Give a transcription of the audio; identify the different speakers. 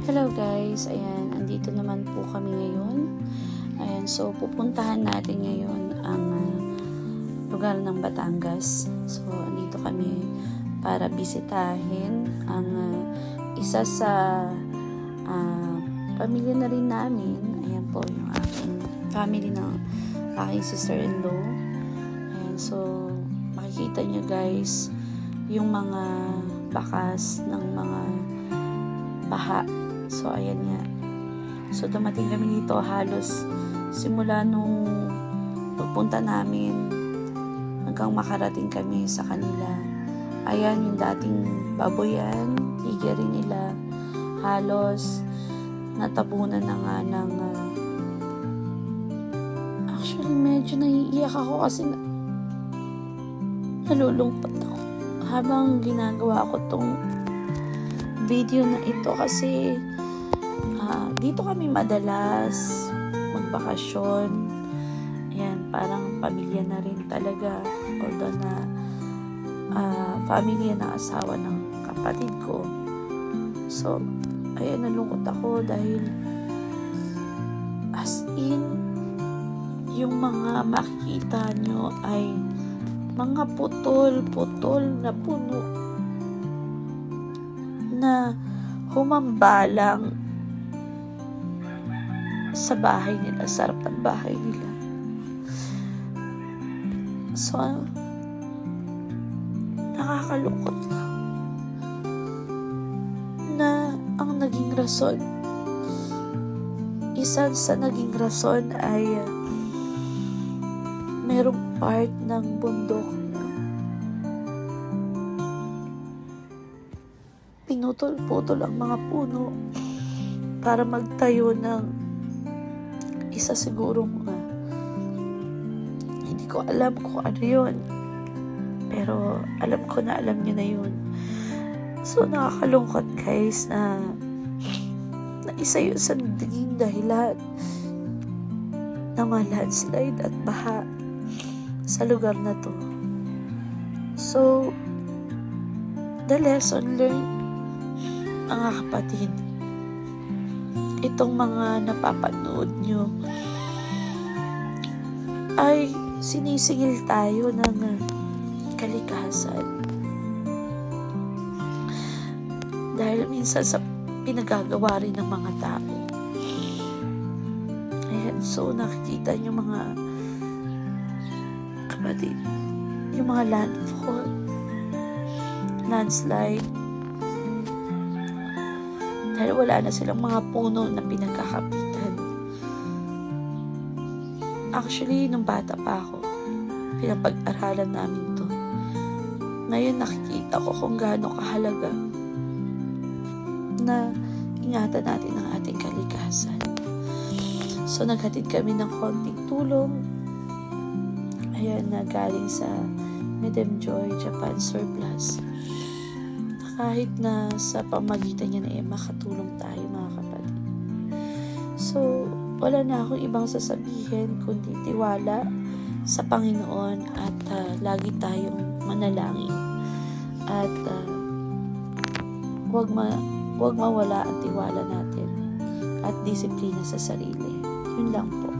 Speaker 1: Hello guys, ayan, andito naman po kami ngayon. Ayan, so pupuntahan natin ngayon ang lugar ng Batangas. So andito kami para bisitahin ang isa sa pamilya na rin namin. Ayan po yung aking family ng aking sister-in-law. Ayan, so makikita nyo guys yung mga bakas ng mga baha. So, ayan nga. So, dumating kami dito halos simula nung pagpunta namin hanggang makarating kami sa kanila. Ayan, yung dating baboyan, higiri nila, halos natabunan na nga ng actually, medyo naiiyak ako kasi nalulungkot ako habang ginagawa ko tong video na ito kasi dito kami madalas magbakasyon. Ayan, parang pamilya na rin talaga, although na family ng asawa ng kapatid ko. So ayan, nalungkot ako dahil as in yung mga makikita nyo ay mga putol-putol na puno na humambalang sa bahay nila, sa harap ng bahay nila. So, nakakalungkot lang na ang naging rason, isa sa naging rason ay merong part ng bundok na pinutol-putol ang mga puno para magtayo ng isa sigurong hindi ko alam kung ano yun, pero alam ko na alam niyo na yun. So nakakalungkot guys na isa yun sa naging dahilan ng mga landslide at baha sa lugar na to. So the lesson learned, mga kapatid, itong mga napapanood nyo ay sinisingil tayo ng kalikasan dahil minsan sa pinagagawa rin ng mga tao. Ayan, so nakikita nyo mga kapatid, yung mga landfall, landslide, dahil wala na silang mga puno na pinagkakapitan. Actually, nung bata pa ako, pinapag-aralan namin to. Ngayon nakikita ko kung gaano kahalaga na ingatan natin ang ating kalikasan. So, naghatid kami ng konting tulong. Ayan, na galing sa Madam Joy Japan Surplus. Kahit na sa pamagitan niya na makatulong tayo, mga kapatid. So, wala na akong ibang sasabihin kundi tiwala sa Panginoon at lagi tayong manalangin. At huwag mawala ang tiwala natin at disiplina sa sarili. Yun lang po.